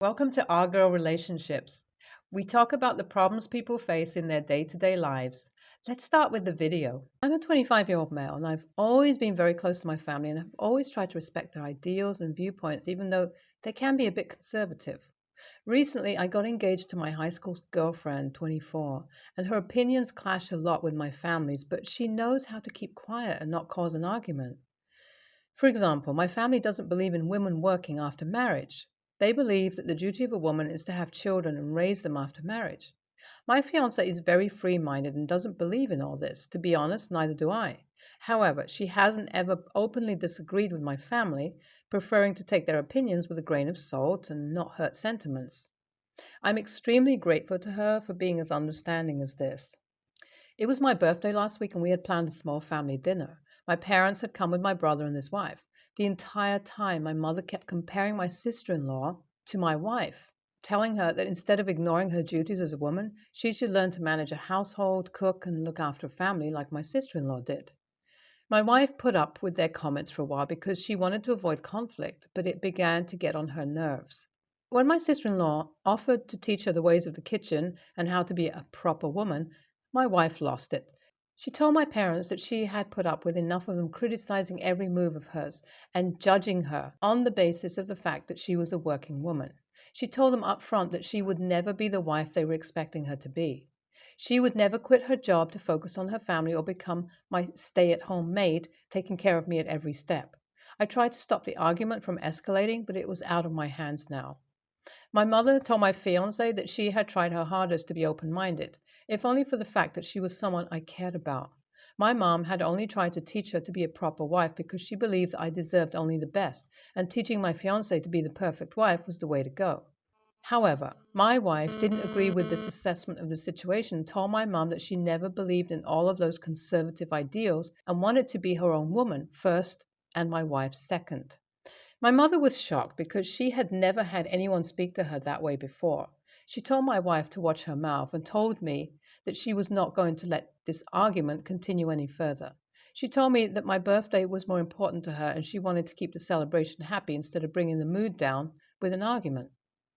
Welcome to Our Girl Relationships. We talk about the problems people face in their day-to-day lives. Let's start with the video. I'm a 25-year-old male and I've always been very close to my family and have always tried to respect their ideals and viewpoints even though they can be a bit conservative. Recently, I got engaged to my high school girlfriend, 24, and her opinions clash a lot with my family's, but she knows how to keep quiet and not cause an argument. For example, my family doesn't believe in women working after marriage. They believe that the duty of a woman is to have children and raise them after marriage. My fiancée is very free minded and doesn't believe in all this. To be honest, neither do I. However, she hasn't ever openly disagreed with my family, preferring to take their opinions with a grain of salt and not hurt sentiments. I'm extremely grateful to her for being as understanding as this. It was my birthday last week and we had planned a small family dinner. My parents had come with my brother and his wife. The entire time, my mother kept comparing my sister-in-law to my wife, telling her that instead of ignoring her duties as a woman, she should learn to manage a household, cook, and look after a family like my sister-in-law did. My wife put up with their comments for a while because she wanted to avoid conflict, but it began to get on her nerves. When my sister-in-law offered to teach her the ways of the kitchen and how to be a proper woman, my wife lost it. She told my parents that she had put up with enough of them criticizing every move of hers and judging her on the basis of the fact that she was a working woman. She told them up front that she would never be the wife they were expecting her to be. She would never quit her job to focus on her family or become my stay-at-home maid, taking care of me at every step. I tried to stop the argument from escalating, but it was out of my hands now. My mother told my fiancé that she had tried her hardest to be open-minded, if only for the fact that she was someone I cared about. My mom had only tried to teach her to be a proper wife because she believed I deserved only the best, and teaching my fiancé to be the perfect wife was the way to go. However, my wife didn't agree with this assessment of the situation and told my mom that she never believed in all of those conservative ideals and wanted to be her own woman first and my wife second. My mother was shocked because she had never had anyone speak to her that way before. She told my wife to watch her mouth and told me that she was not going to let this argument continue any further. She told me that my birthday was more important to her and she wanted to keep the celebration happy instead of bringing the mood down with an argument.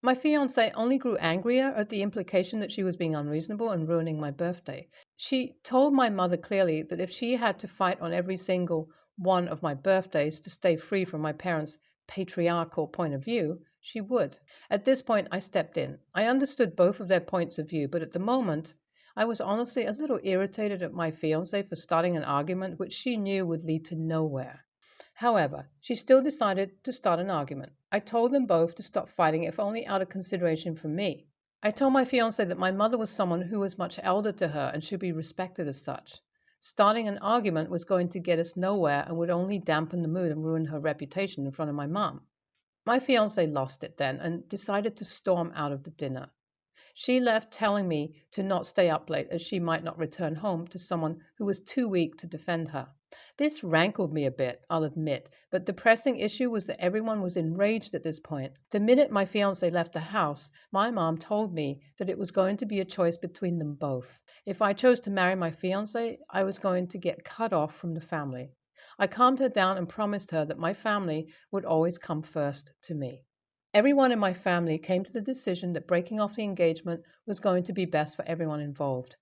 My fiancé only grew angrier at the implication that she was being unreasonable and ruining my birthday. She told my mother clearly that if she had to fight on every single one of my birthdays to stay free from my parents' patriarchal point of view, she would. At this point, I stepped in. I understood both of their points of view, but at the moment, I was honestly a little irritated at my fiancé for starting an argument which she knew would lead to nowhere. However, she still decided to start an argument. I told them both to stop fighting, if only out of consideration for me. I told my fiancé that my mother was someone who was much elder to her and should be respected as such. Starting an argument was going to get us nowhere and would only dampen the mood and ruin her reputation in front of my mom. My fiancé lost it then and decided to storm out of the dinner. She left telling me to not stay up late as she might not return home to someone who was too weak to defend her. This rankled me a bit, I'll admit, but the pressing issue was that everyone was enraged at this point. The minute my fiancé left the house, my mom told me that it was going to be a choice between them both. If I chose to marry my fiancé, I was going to get cut off from the family. I calmed her down and promised her that my family would always come first to me. Everyone in my family came to the decision that breaking off the engagement was going to be best for everyone involved.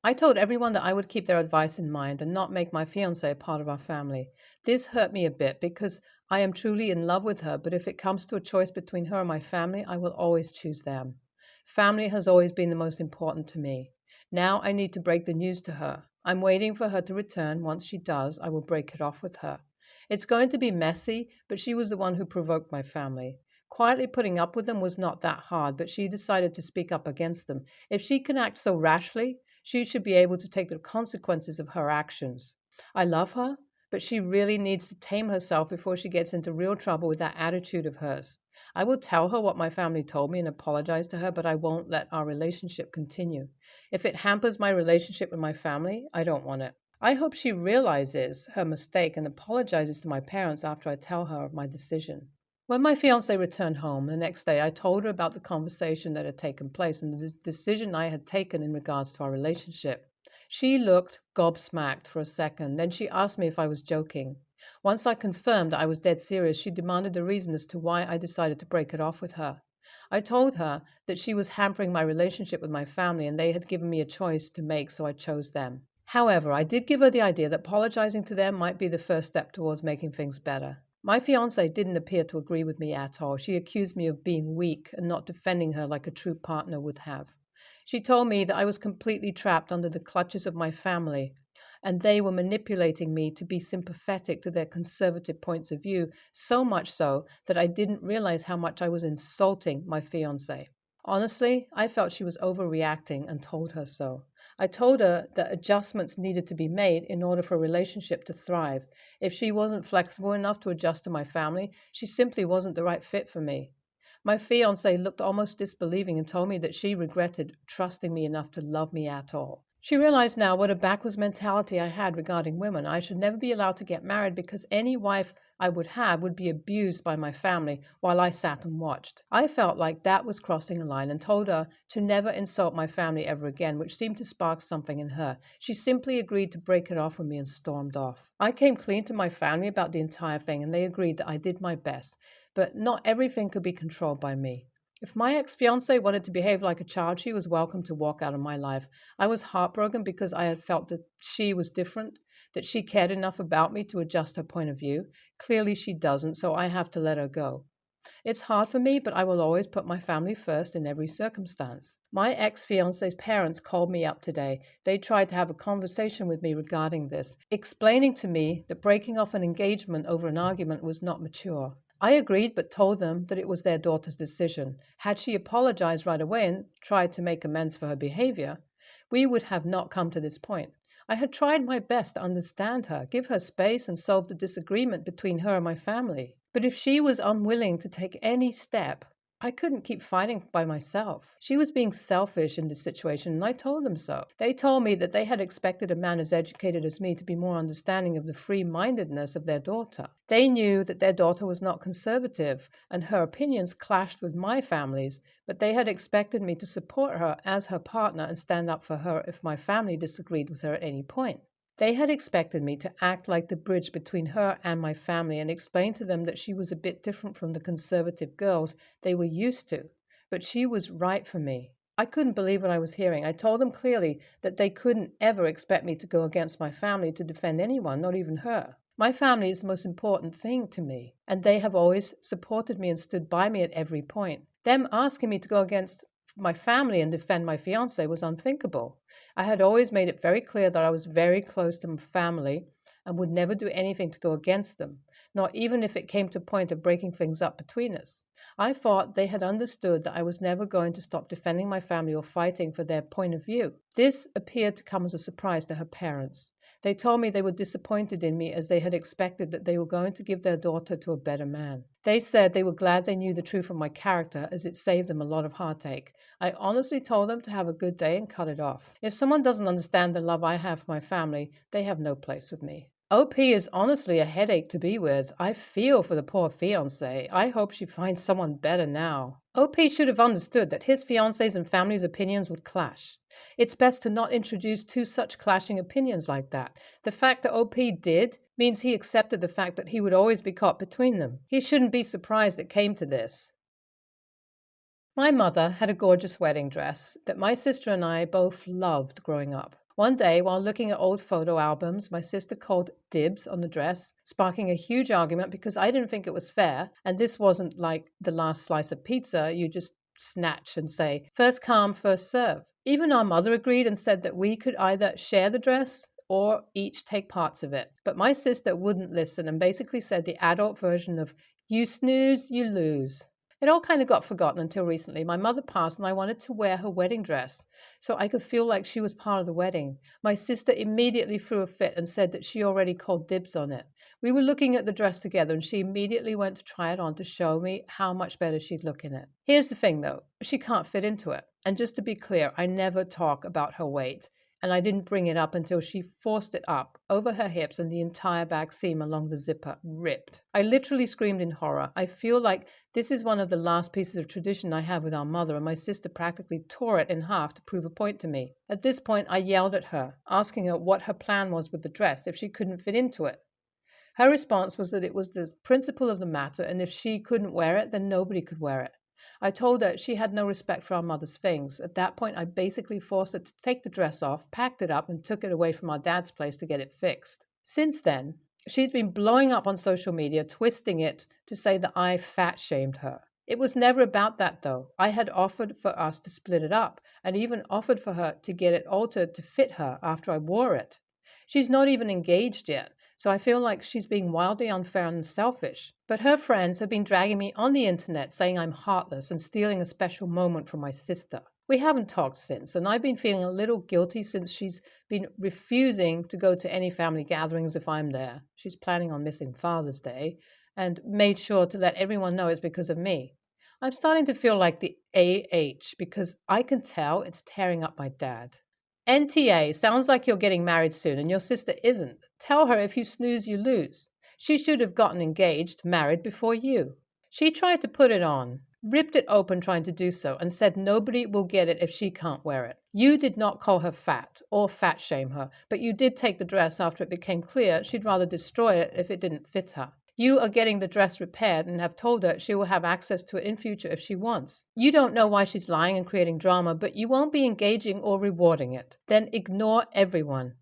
I told everyone that I would keep their advice in mind and not make my fiancé a part of our family. This hurt me a bit because I am truly in love with her, but if it comes to a choice between her and my family, I will always choose them. Family has always been the most important to me. Now I need to break the news to her. I'm waiting for her to return. Once she does, I will break it off with her. It's going to be messy, but she was the one who provoked my family. Quietly putting up with them was not that hard, but she decided to speak up against them. If she can act so rashly, she should be able to take the consequences of her actions. I love her, but she really needs to tame herself before she gets into real trouble with that attitude of hers. I will tell her what my family told me and apologize to her, but I won't let our relationship continue. If it hampers my relationship with my family, I don't want it. I hope she realizes her mistake and apologizes to my parents after I tell her of my decision. When my fiancée returned home the next day, I told her about the conversation that had taken place and the decision I had taken in regards to our relationship. She looked gobsmacked for a second, then she asked me if I was joking. Once I confirmed that I was dead serious, she demanded the reason as to why I decided to break it off with her. I told her that she was hampering my relationship with my family and they had given me a choice to make, so I chose them. However, I did give her the idea that apologizing to them might be the first step towards making things better. My fiancée didn't appear to agree with me at all. She accused me of being weak and not defending her like a true partner would have. She told me that I was completely trapped under the clutches of my family, and they were manipulating me to be sympathetic to their conservative points of view, so much so that I didn't realize how much I was insulting my fiancé. Honestly, I felt she was overreacting and told her so. I told her that adjustments needed to be made in order for a relationship to thrive. If she wasn't flexible enough to adjust to my family, she simply wasn't the right fit for me. My fiancé looked almost disbelieving and told me that she regretted trusting me enough to love me at all. She realized now what a backwards mentality I had regarding women. I should never be allowed to get married because any wife I would have would be abused by my family while I sat and watched. I felt like that was crossing a line and told her to never insult my family ever again, which seemed to spark something in her. She simply agreed to break it off with me and stormed off. I came clean to my family about the entire thing and they agreed that I did my best, but not everything could be controlled by me. If my ex-fiancée wanted to behave like a child, she was welcome to walk out of my life. I was heartbroken because I had felt that she was different, that she cared enough about me to adjust her point of view. Clearly she doesn't, so I have to let her go. It's hard for me, but I will always put my family first in every circumstance. My ex-fiancé's parents called me up today. They tried to have a conversation with me regarding this, explaining to me that breaking off an engagement over an argument was not mature. I agreed, but told them that it was their daughter's decision. Had she apologized right away and tried to make amends for her behavior, we would have not come to this point. I had tried my best to understand her, give her space, and solve the disagreement between her and my family. But if she was unwilling to take any step, I couldn't keep fighting by myself. She was being selfish in this situation, and I told them so. They told me that they had expected a man as educated as me to be more understanding of the free-mindedness of their daughter. They knew that their daughter was not conservative, and her opinions clashed with my family's, but they had expected me to support her as her partner and stand up for her if my family disagreed with her at any point. They had expected me to act like the bridge between her and my family and explain to them that she was a bit different from the conservative girls they were used to, but she was right for me. I couldn't believe what I was hearing. I told them clearly that they couldn't ever expect me to go against my family to defend anyone, not even her. My family is the most important thing to me, and they have always supported me and stood by me at every point. Them asking me to go against my family and defend my fiancé was unthinkable. I had always made it very clear that I was very close to my family and would never do anything to go against them, not even if it came to a point of breaking things up between us. I thought they had understood that I was never going to stop defending my family or fighting for their point of view. This appeared to come as a surprise to her parents. They told me they were disappointed in me as they had expected that they were going to give their daughter to a better man. They said they were glad they knew the truth of my character as it saved them a lot of heartache. I honestly told them to have a good day and cut it off. If someone doesn't understand the love I have for my family, they have no place with me. OP is honestly a headache to be with. I feel for the poor fiancé. I hope she finds someone better now. OP should have understood that his fiancé's and family's opinions would clash. It's best to not introduce two such clashing opinions like that. The fact that OP did means he accepted the fact that he would always be caught between them. He shouldn't be surprised it came to this. My mother had a gorgeous wedding dress that my sister and I both loved growing up. One day, while looking at old photo albums, my sister called dibs on the dress, sparking a huge argument because I didn't think it was fair, and this wasn't like the last slice of pizza you just snatch and say, first come, first serve. Even our mother agreed and said that we could either share the dress or each take parts of it. But my sister wouldn't listen and basically said the adult version of, you snooze, you lose. It all kind of got forgotten until recently. My mother passed and I wanted to wear her wedding dress so I could feel like she was part of the wedding. My sister immediately threw a fit and said that she already called dibs on it. We were looking at the dress together and she immediately went to try it on to show me how much better she'd look in it. Here's the thing though, she can't fit into it. And just to be clear, I never talk about her weight. And I didn't bring it up until she forced it up over her hips and the entire back seam along the zipper ripped. I literally screamed in horror. I feel like this is one of the last pieces of tradition I have with our mother, and my sister practically tore it in half to prove a point to me. At this point, I yelled at her, asking her what her plan was with the dress if she couldn't fit into it. Her response was that it was the principle of the matter, and if she couldn't wear it, then nobody could wear it. I told her she had no respect for our mother's things. At that point, I basically forced her to take the dress off, packed it up, and took it away from our dad's place to get it fixed. Since then, she's been blowing up on social media, twisting it to say that I fat shamed her. It was never about that, though. I had offered for us to split it up, and even offered for her to get it altered to fit her after I wore it. She's not even engaged yet, so I feel like she's being wildly unfair and selfish. But her friends have been dragging me on the internet saying I'm heartless and stealing a special moment from my sister. We haven't talked since, and I've been feeling a little guilty since she's been refusing to go to any family gatherings if I'm there. She's planning on missing Father's Day and made sure to let everyone know it's because of me. I'm starting to feel like the AH because I can tell it's tearing up my dad. NTA, sounds like you're getting married soon and your sister isn't. Tell her if you snooze, you lose. She should have gotten engaged, married before you. She tried to put it on, ripped it open trying to do so, and said nobody will get it if she can't wear it. You did not call her fat or fat shame her, but you did take the dress after it became clear she'd rather destroy it if it didn't fit her. You are getting the dress repaired and have told her she will have access to it in future if she wants. You don't know why she's lying and creating drama, but you won't be engaging or rewarding it. Then ignore everyone.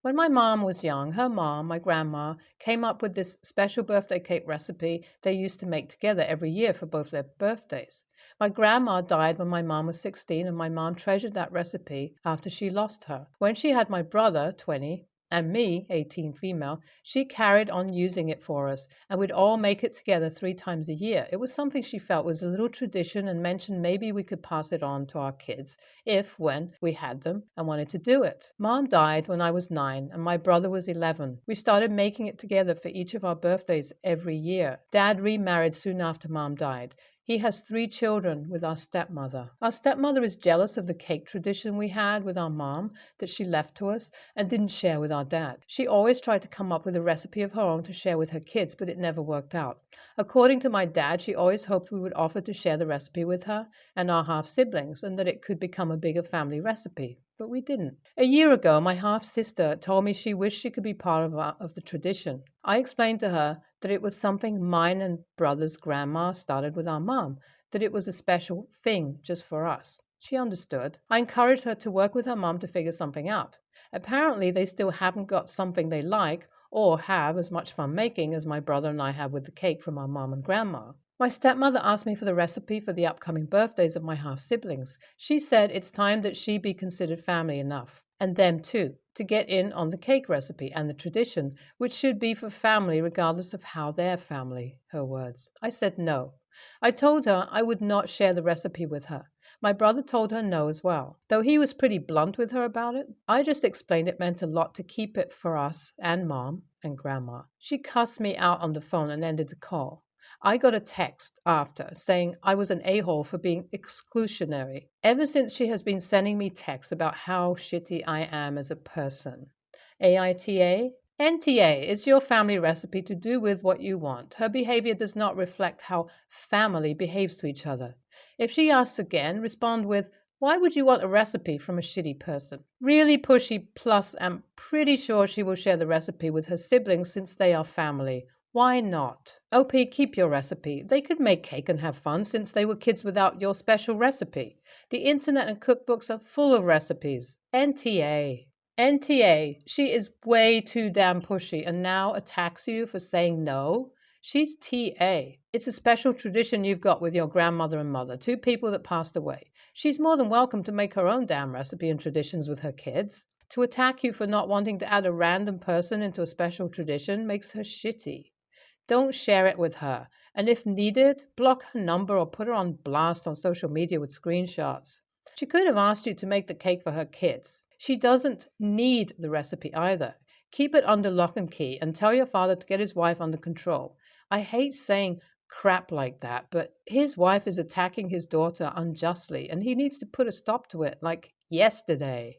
When my mom was young, her mom, my grandma, came up with this special birthday cake recipe they used to make together every year for both their birthdays. My grandma died when my mom was 16, and my mom treasured that recipe after she lost her. When she had my brother, 20, and me, 18 female, she carried on using it for us, and we'd all make it together 3 times a year. It was something she felt was a little tradition and mentioned maybe we could pass it on to our kids if, when we had them and wanted to do it. Mom died when I was 9 and my brother was 11. We started making it together for each of our birthdays every year. Dad remarried soon after Mom died. He has 3 children with our stepmother. Our stepmother is jealous of the cake tradition we had with our mom that she left to us and didn't share with our dad. She always tried to come up with a recipe of her own to share with her kids, but it never worked out. According to my dad, she always hoped we would offer to share the recipe with her and our half-siblings and that it could become a bigger family recipe. But we didn't. A year ago, my half-sister told me she wished she could be part of the tradition. I explained to her that it was something mine and brother's grandma started with our mom, that it was a special thing just for us. She understood. I encouraged her to work with her mom to figure something out. Apparently, they still haven't got something they like or have as much fun making as my brother and I have with the cake from our mom and grandma. My stepmother asked me for the recipe for the upcoming birthdays of my half-siblings. She said it's time that she be considered family enough, and them too, to get in on the cake recipe and the tradition, which should be for family regardless of how they're family, her words. I said no. I told her I would not share the recipe with her. My brother told her no as well. Though he was pretty blunt with her about it, I just explained it meant a lot to keep it for us and Mom and Grandma. She cussed me out on the phone and ended the call. I got a text after saying I was an a-hole for being exclusionary. Ever since she has been sending me texts about how shitty I am as a person. AITA? NTA is your family recipe to do with what you want. Her behavior does not reflect how family behaves to each other. If she asks again, respond with, why would you want a recipe from a shitty person? Really pushy, plus I'm pretty sure she will share the recipe with her siblings since they are family. Why not? OP, keep your recipe. They could make cake and have fun since they were kids without your special recipe. The internet and cookbooks are full of recipes. NTA. NTA, she is way too damn pushy and now attacks you for saying no? She's TA. It's a special tradition you've got with your grandmother and mother, 2 people that passed away. She's more than welcome to make her own damn recipe and traditions with her kids. To attack you for not wanting to add a random person into a special tradition makes her shitty. Don't share it with her, and if needed, block her number or put her on blast on social media with screenshots. She could have asked you to make the cake for her kids. She doesn't need the recipe either. Keep it under lock and key and tell your father to get his wife under control. I hate saying crap like that, but his wife is attacking his daughter unjustly, and he needs to put a stop to it, like yesterday.